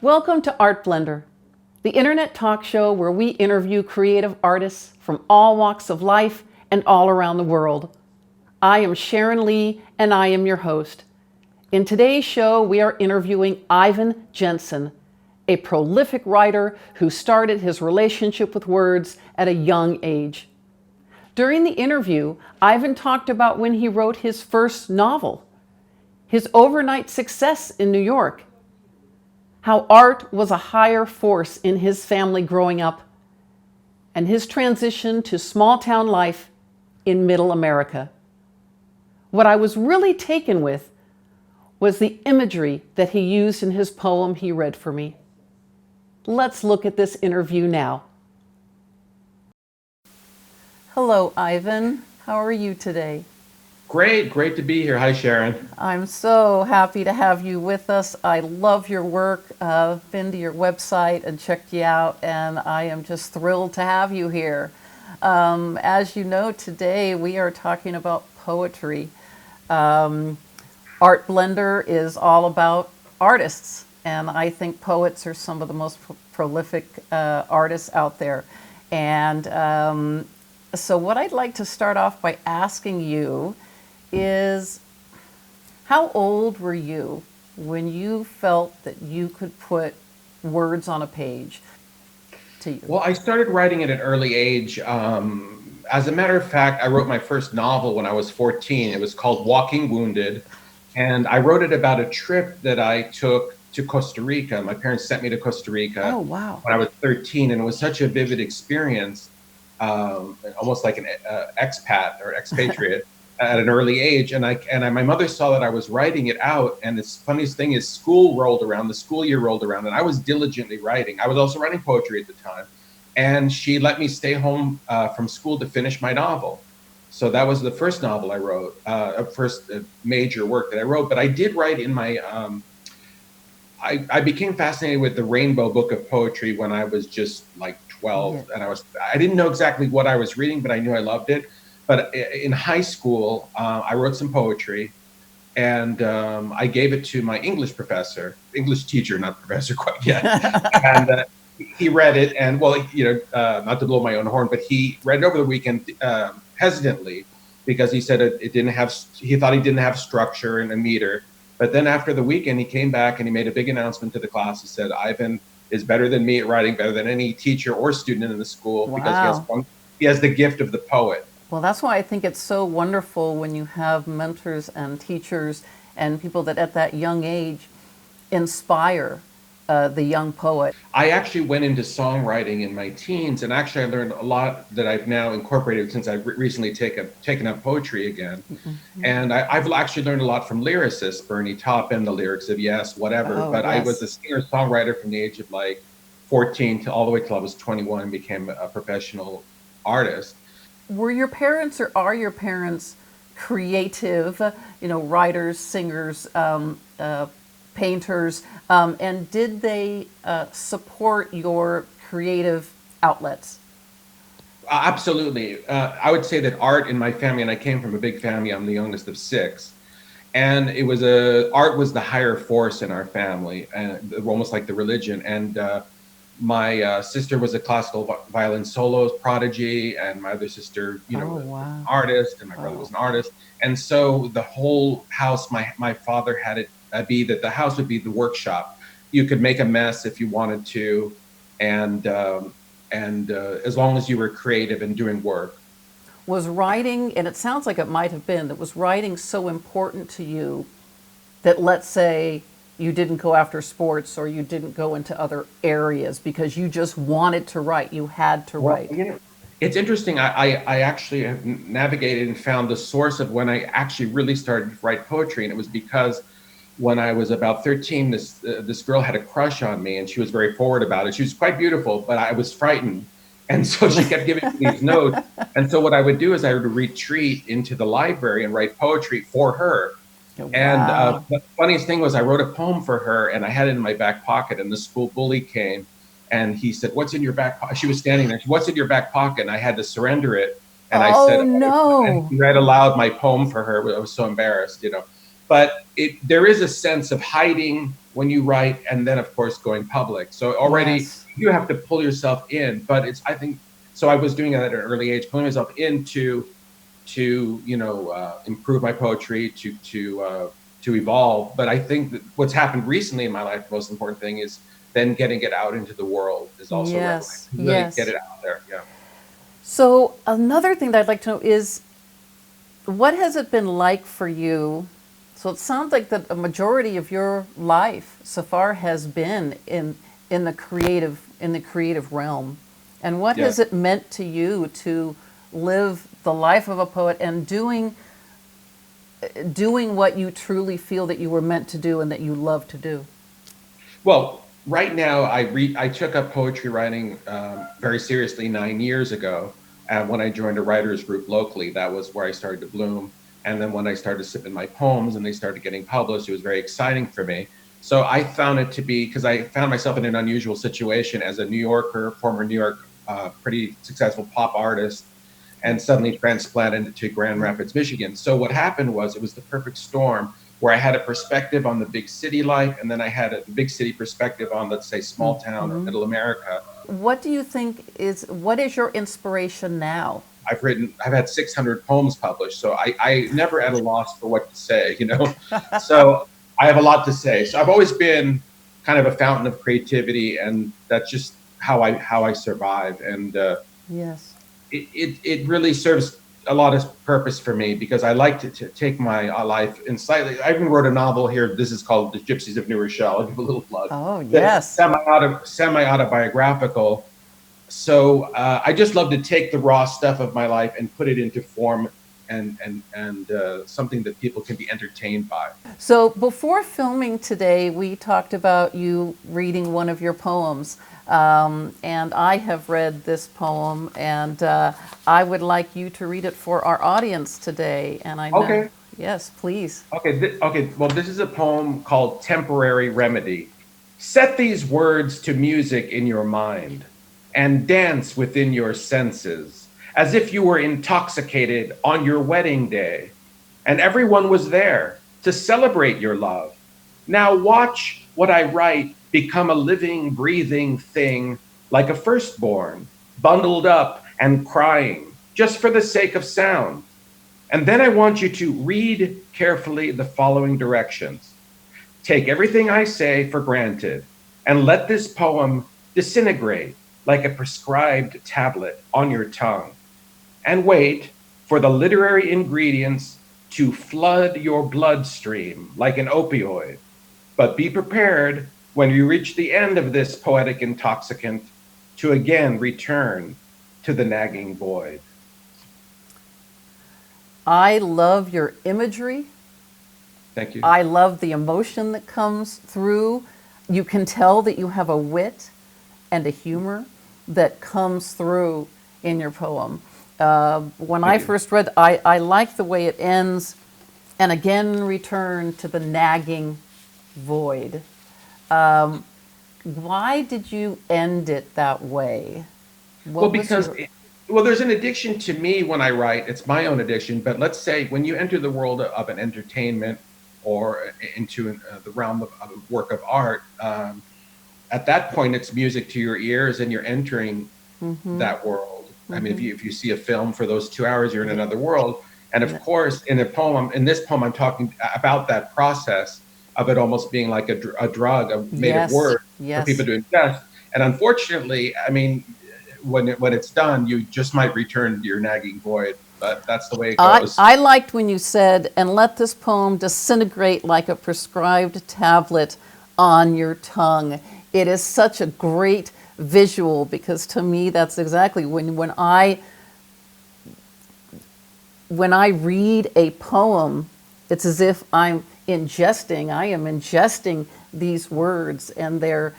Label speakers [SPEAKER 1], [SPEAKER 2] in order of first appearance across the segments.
[SPEAKER 1] Welcome to Art Blender, the internet talk show where we interview creative artists from all walks of life and all around the world. I am Sharon Lee, and I am your host. In today's show, we are interviewing Ivan Jensen, a prolific writer who started his relationship with words at a young age. During the interview, Ivan talked about when he wrote his first novel, his overnight success in New York, how art was a higher force in his family growing up, and his transition to small-town life in Middle America. What I was really taken with was the imagery that he used in his poem he read for me. Let's look at this interview now. Hello, Ivan. How are you today?
[SPEAKER 2] Great to be here. Hi, Sharon.
[SPEAKER 1] I'm so happy to have you with us. I love your work. Been to your website and checked you out, and I am just thrilled to have you here. As you know, today we are talking about poetry. Art Blender is all about artists, and I think poets are some of the most prolific artists out there. And so what I'd like to start off by asking you is, how old were you when you felt that you could put words on a page to you?
[SPEAKER 2] Well, I started writing at an early age. As a matter of fact, I wrote my first novel when I was 14. It was called Walking Wounded. And I wrote it about a trip that I took to Costa Rica. My parents sent me to Costa Rica
[SPEAKER 1] Oh, wow.
[SPEAKER 2] when I was 13. And it was such a vivid experience, almost like an expat or expatriate. At an early age, and my mother saw that I was writing it out. And the funniest thing is, the school year rolled around, and I was diligently writing. I was also writing poetry at the time, and she let me stay home from school to finish my novel. So that was the first novel I wrote, first major work that I wrote. But I did write in my. I became fascinated with the Rainbow Book of Poetry when I was just like 12, and I didn't know exactly what I was reading, but I knew I loved it. But in high school, I wrote some poetry, and I gave it to my English teacher, not professor quite yet. And he read it, and not to blow my own horn, but he read it over the weekend hesitantly, because he said he thought he didn't have structure and a meter. But then after the weekend, he came back and he made a big announcement to the class. He said, "Ivan is better than me at writing, better than any teacher or student in the school."
[SPEAKER 1] Wow.
[SPEAKER 2] Because he has the gift of the poet.
[SPEAKER 1] Well, that's why I think it's so wonderful when you have mentors and teachers and people that at that young age inspire the young poet.
[SPEAKER 2] I actually went into songwriting in my teens, and actually I learned a lot that I've now incorporated since I've recently taken up poetry again. Mm-hmm. And I've actually learned a lot from lyricists, Bernie Taupin, the lyrics of Yes, whatever. But yes. I was a singer-songwriter from the age of like 14 to all the way till I was 21 and became a professional artist.
[SPEAKER 1] Were your parents, or are your parents, creative, writers, singers, painters, and did they support your creative outlets?
[SPEAKER 2] Absolutely. I would say that art in my family, and I came from a big family, I'm the youngest of 6, and art was the higher force in our family, and almost like the religion. And my sister was a classical violin solo prodigy, and my other sister, was an artist, and my brother was an artist. And so the whole house, my father had it be that the house would be the workshop. You could make a mess if you wanted to, and as long as you were creative and doing work.
[SPEAKER 1] Was writing, and it sounds like it might have been, that was writing so important to you that, let's say, you didn't go after sports or you didn't go into other areas because you just wanted to write, you had to write?
[SPEAKER 2] It's interesting. I actually have navigated and found the source of when I actually really started to write poetry, and it was because when I was about 13, this girl had a crush on me, and she was very forward about it. She was quite beautiful, but I was frightened. And so she kept giving me these notes. And so what I would do is I would retreat into the library and write poetry for her. Wow. And the funniest thing was, I wrote a poem for her, and I had it in my back pocket, and the school bully came, and he said, "What's in your back pocket?" She was standing there. "What's in your back pocket?" And I had to surrender it. And I said,
[SPEAKER 1] no.
[SPEAKER 2] And he read aloud my poem for her. I was so embarrassed, but there is a sense of hiding when you write, and then of course going public. So already
[SPEAKER 1] Yes.
[SPEAKER 2] you have to pull yourself in. But I think so. I was doing that at an early age, pulling myself into to improve my poetry, to evolve. But I think that what's happened recently in my life, the most important thing is then getting it out into the world is also relevant.
[SPEAKER 1] Yes.
[SPEAKER 2] Really get
[SPEAKER 1] Yes.
[SPEAKER 2] it out there. Yeah.
[SPEAKER 1] So another thing that I'd like to know is, what has it been like for you? So it sounds like that a majority of your life so far has been in the creative realm. And what
[SPEAKER 2] Yeah.
[SPEAKER 1] has it meant to you to live the life of a poet and doing what you truly feel that you were meant to do and that you love to do?
[SPEAKER 2] Well, right now I took up poetry writing very seriously 9 years ago. And when I joined a writers group locally, that was where I started to bloom. And then when I started to submit my poems and they started getting published, it was very exciting for me. So I found it to be, because I found myself in an unusual situation as a New Yorker, former New York, pretty successful pop artist, and suddenly transplanted to Grand Rapids, Michigan. So what happened was it was the perfect storm where I had a perspective on the big city life, and then I had a big city perspective on, let's say, small town or middle America.
[SPEAKER 1] What is your inspiration now?
[SPEAKER 2] I've had 600 poems published, so I never at a loss for what to say, So I have a lot to say. So I've always been kind of a fountain of creativity, and that's just how I survive. And
[SPEAKER 1] Yes.
[SPEAKER 2] it really serves a lot of purpose for me because I like to take my life in slightly. I even wrote a novel here. This is called The Gypsies of New Rochelle. I'll give a little plug.
[SPEAKER 1] Oh,
[SPEAKER 2] That's
[SPEAKER 1] yes.
[SPEAKER 2] semi autobiographical. So I just love to take the raw stuff of my life and put it into form and something that people can be entertained by.
[SPEAKER 1] So before filming today, we talked about you reading one of your poems. And I have read this poem, and I would like you to read it for our audience today. And I know,
[SPEAKER 2] Okay.
[SPEAKER 1] yes, please.
[SPEAKER 2] Okay. Well, this is a poem called Temporary Remedy. Set these words to music in your mind and dance within your senses as if you were intoxicated on your wedding day and everyone was there to celebrate your love. Now watch what I write become a living, breathing thing like a firstborn, bundled up and crying just for the sake of sound. And then I want you to read carefully the following directions. Take everything I say for granted and let this poem disintegrate like a prescribed tablet on your tongue. And wait for the literary ingredients to flood your bloodstream like an opioid. But be prepared when you reach the end of this poetic intoxicant to again return to the nagging void.
[SPEAKER 1] I love your imagery.
[SPEAKER 2] Thank you.
[SPEAKER 1] I love the emotion that comes through. You can tell that you have a wit and a humor that comes through in your poem. When I first read, I like the way it ends, and again return to the nagging void. Why did you end it that way?
[SPEAKER 2] Well,
[SPEAKER 1] What was
[SPEAKER 2] because
[SPEAKER 1] your-
[SPEAKER 2] there's an addiction to me when I write. It's my own addiction. But let's say when you enter the world of an entertainment or into the realm of a work of art, at that point it's music to your ears, and you're entering that world. I mean, if you see a film for those 2 hours, you're in another world. And of course, in this poem, I'm talking about that process of it almost being like a drug made
[SPEAKER 1] Yes,
[SPEAKER 2] of words for
[SPEAKER 1] yes.
[SPEAKER 2] people to ingest. And unfortunately, I mean, when it's done, you just might return to your nagging void. But that's the way it goes.
[SPEAKER 1] I liked when you said, and let this poem disintegrate like a prescribed tablet on your tongue. It is such a great visual, because to me that's exactly when I read a poem, it's as if I am ingesting these words, and they're,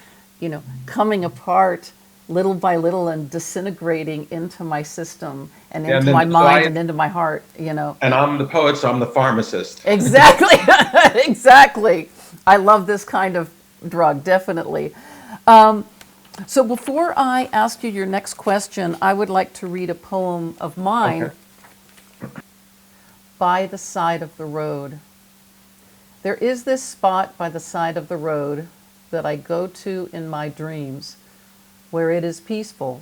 [SPEAKER 1] coming apart little by little and disintegrating into my system and
[SPEAKER 2] Yeah,
[SPEAKER 1] into
[SPEAKER 2] and
[SPEAKER 1] my
[SPEAKER 2] then
[SPEAKER 1] mind and into my heart.
[SPEAKER 2] And I'm the poet, so I'm the pharmacist.
[SPEAKER 1] Exactly. Exactly. I love this kind of drug, definitely. So before I ask you your next question, I would like to read a poem of mine,
[SPEAKER 2] Okay.
[SPEAKER 1] By the Side of the Road. There is this spot by the side of the road that I go to in my dreams where it is peaceful.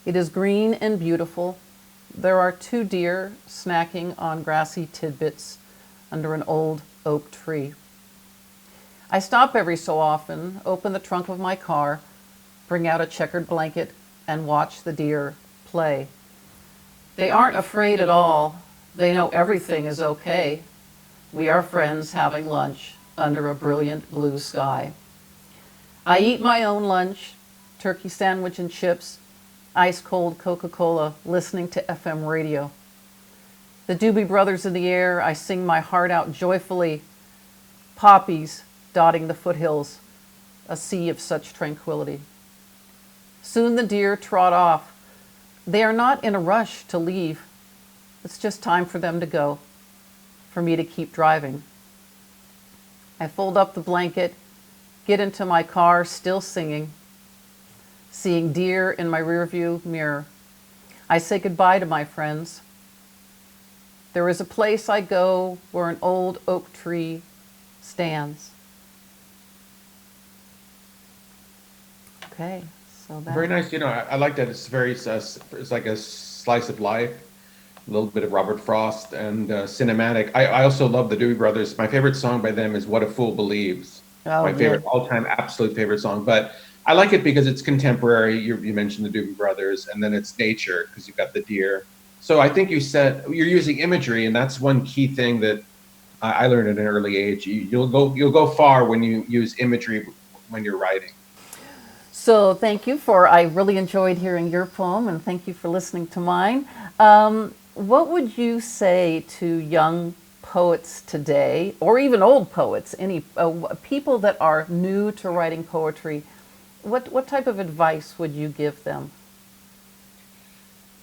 [SPEAKER 1] It is green and beautiful. There are two deer snacking on grassy tidbits under an old oak tree. I stop every so often, open the trunk of my car, bring out a checkered blanket, and watch the deer play. They aren't afraid at all. They know everything is okay. We are friends having lunch under a brilliant blue sky. I eat my own lunch, turkey sandwich and chips, ice-cold Coca-Cola, listening to FM radio. The Doobie Brothers in the air, I sing my heart out joyfully. Poppies dotting the foothills, a sea of such tranquility. Soon the deer trot off. They are not in a rush to leave. It's just time for them to go, for me to keep driving. I fold up the blanket, get into my car, still singing, seeing deer in my rearview mirror. I say goodbye to my friends. There is a place I go where an old oak tree stands. Okay, so that.
[SPEAKER 2] Very nice. I like that. It's very, it's like a slice of life, a little bit of Robert Frost and cinematic. I also love the Doobie Brothers. My favorite song by them is "What a Fool Believes."
[SPEAKER 1] Oh,
[SPEAKER 2] My favorite, all-time, absolute favorite song. But I like it because it's contemporary. You mentioned the Doobie Brothers, and then it's nature because you've got the deer. So I think you said you're using imagery, and that's one key thing that I learned at an early age. You'll go far when you use imagery when you're writing.
[SPEAKER 1] So thank you I really enjoyed hearing your poem, and thank you for listening to mine. What would you say to young poets today, or even old poets, any people that are new to writing poetry? What type of advice would you give them?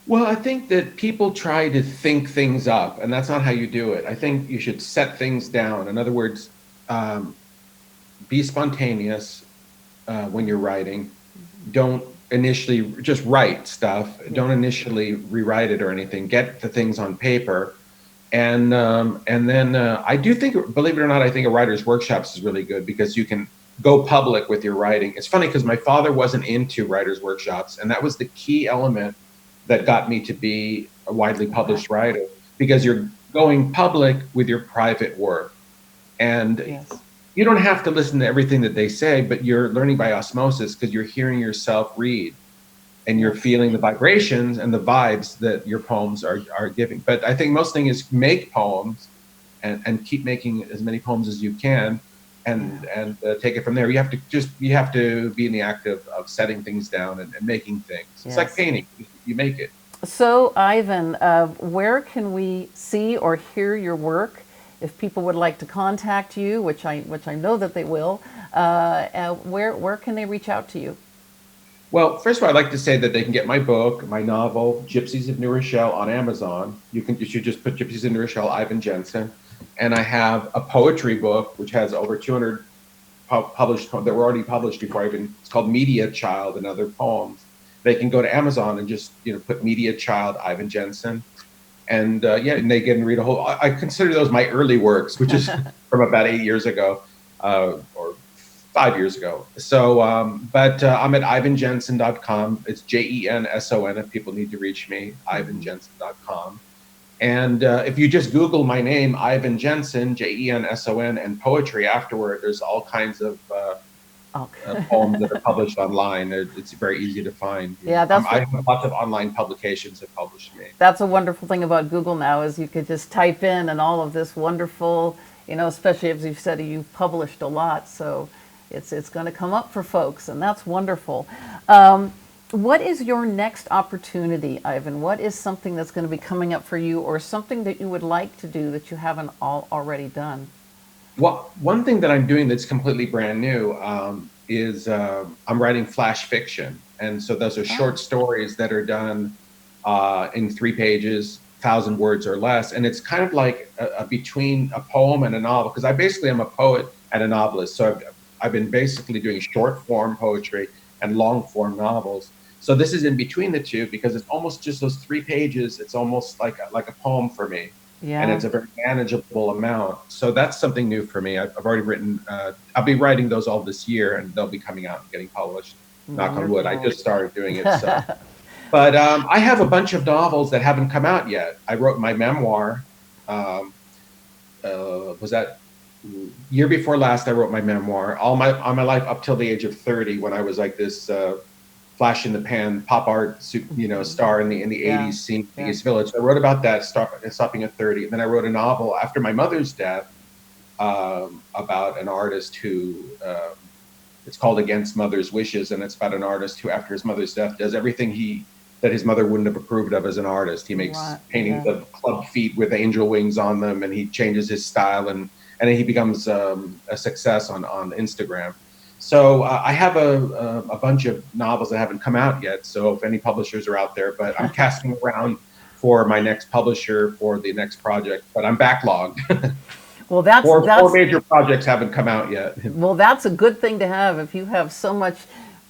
[SPEAKER 2] Well, I think that people try to think things up, and that's not how you do it. I think you should set things down. In other words, be spontaneous when you're writing. Don't initially just write stuff. Don't initially rewrite it or anything. Get the things on paper, and then I do think, believe it or not, I think a writer's workshops is really good because you can go public with your writing. It's funny because my father wasn't into writer's workshops, and that was the key element that got me to be a widely published writer, because you're going public with your private work. And
[SPEAKER 1] Yes.
[SPEAKER 2] you don't have to listen to everything that they say, but you're learning by osmosis because you're hearing yourself read and you're feeling the vibrations and the vibes that your poems are giving. But I think most thing is make poems and keep making as many poems as you can and take it from there. You have to be in the act of setting things down and making things. It's like
[SPEAKER 1] Yes.
[SPEAKER 2] painting. You make it.
[SPEAKER 1] So, Ivan, where can we see or hear your work? If people would like to contact you, which I know that they will, where can they reach out to you?
[SPEAKER 2] Well, first of all, I'd like to say that they can get my book, my novel, Gypsies of New Rochelle, on Amazon. You should just put Gypsies of New Rochelle, Ivan Jensen. And I have a poetry book, which has over 200 published that were already published before it's called Media Child and Other Poems. They can go to Amazon and just put Media Child Ivan Jensen, and and they can read a whole. I consider those my early works, which is from about 8 years ago, or 5 years ago. So, but I'm at ivanjensen.com. It's JENSON if people need to reach me. ivanjensen.com. And if you just Google my name, Ivan Jensen, JENSON, and poetry afterward, there's all kinds of poems that are published online. It's very easy to find.
[SPEAKER 1] Yeah,
[SPEAKER 2] I have lots of online publications that publish me.
[SPEAKER 1] That's a wonderful thing about Google now, is you could just type in and all of this wonderful, especially as you've said, you've published a lot, so it's going to come up for folks, and that's wonderful. What is your next opportunity, Ivan? What is something that's going to be coming up for you, or something that you would like to do that you haven't already done?
[SPEAKER 2] Well, one thing that I'm doing that's completely brand new is I'm writing flash fiction. And so those are short stories that are done in 3 pages, 1,000 words or less. And it's kind of like between a poem and a novel, because I basically am a poet and a novelist. So I've been basically doing short form poetry and long form novels. So this is in between the two, because it's almost just those 3 pages. It's almost like a poem for me.
[SPEAKER 1] Yeah.
[SPEAKER 2] and it's a very manageable amount. So that's something new for me. I've already written. I'll be writing those all this year, and they'll be coming out and getting published. Knock on wood. I
[SPEAKER 1] Wonderful.
[SPEAKER 2] just started doing it, so. But I have a bunch of novels that haven't come out yet. I wrote my memoir. Um, was that year before last? I wrote my memoir. All my life up till the age of 30, when I was like this flash in the pan pop art, star in the
[SPEAKER 1] Yeah.
[SPEAKER 2] 80s scene in
[SPEAKER 1] Yeah.
[SPEAKER 2] East Village. I wrote about that, stopping at 30. And then I wrote a novel after my mother's death about an artist who. It's called Against Mother's Wishes, and it's about an artist who, after his mother's death, does everything that his mother wouldn't have approved of as an artist. He makes
[SPEAKER 1] Right.
[SPEAKER 2] paintings
[SPEAKER 1] Yeah.
[SPEAKER 2] of club feet with angel wings on them, and he changes his style, and he becomes a success on Instagram. So I have a bunch of novels that haven't come out yet. So if any publishers are out there, but I'm casting around for my next publisher for the next project, but I'm backlogged.
[SPEAKER 1] Well, that's
[SPEAKER 2] Four major projects haven't come out yet.
[SPEAKER 1] well, that's a good thing to have if you have so much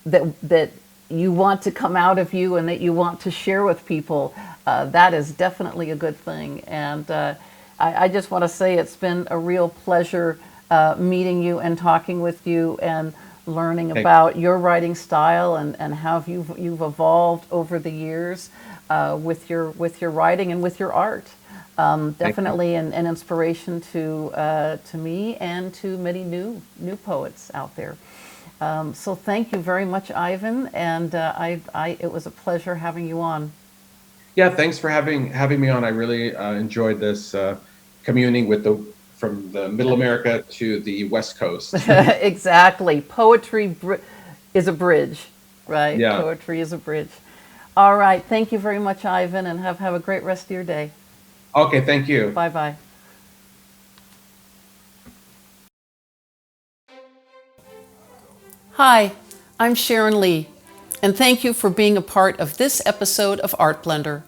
[SPEAKER 1] that you want to come out of you and that you want to share with people. That is definitely a good thing. And I just want to say it's been a real pleasure meeting you and talking with you and learning about your writing style and how you've evolved over the years with your writing and with your art. Definitely an inspiration to me and to many new poets out there. So thank you very much, Ivan, and it was a pleasure having you on.
[SPEAKER 2] Yeah, thanks for having me on. I really enjoyed this communing from the Middle America to the West Coast.
[SPEAKER 1] Exactly, poetry is a bridge, right?
[SPEAKER 2] Yeah.
[SPEAKER 1] Poetry is a bridge. All right, thank you very much, Ivan, and have a great rest of your day.
[SPEAKER 2] Okay, thank you.
[SPEAKER 1] Bye bye. Hi, I'm Sharon Lee, and thank you for being a part of this episode of Art Blender.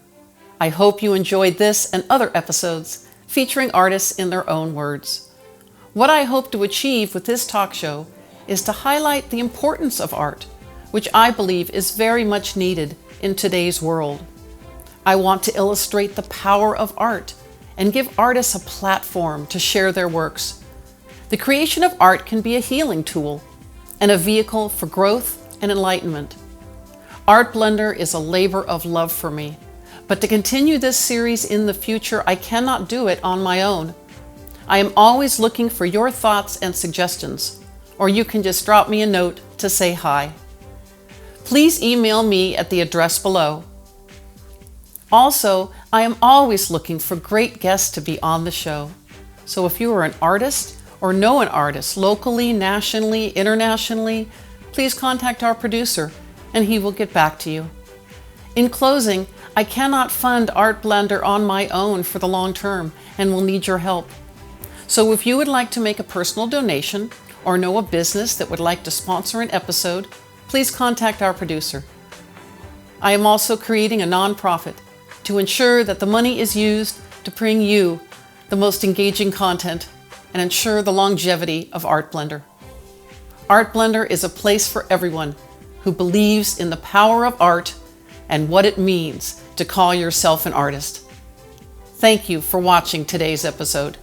[SPEAKER 1] I hope you enjoyed this and other episodes featuring artists in their own words. What I hope to achieve with this talk show is to highlight the importance of art, which I believe is very much needed in today's world. I want to illustrate the power of art and give artists a platform to share their works. The creation of art can be a healing tool and a vehicle for growth and enlightenment. Art Blender is a labor of love for me, but to continue this series in the future, I cannot do it on my own. I am always looking for your thoughts and suggestions, or you can just drop me a note to say hi. Please email me at the address below. Also, I am always looking for great guests to be on the show. So if you are an artist or know an artist locally, nationally, internationally, please contact our producer and he will get back to you. In closing, I cannot fund Art Blender on my own for the long term and will need your help. So if you would like to make a personal donation or know a business that would like to sponsor an episode, please contact our producer. I am also creating a nonprofit to ensure that the money is used to bring you the most engaging content and ensure the longevity of Art Blender. Art Blender is a place for everyone who believes in the power of art and what it means to call yourself an artist. Thank you for watching today's episode.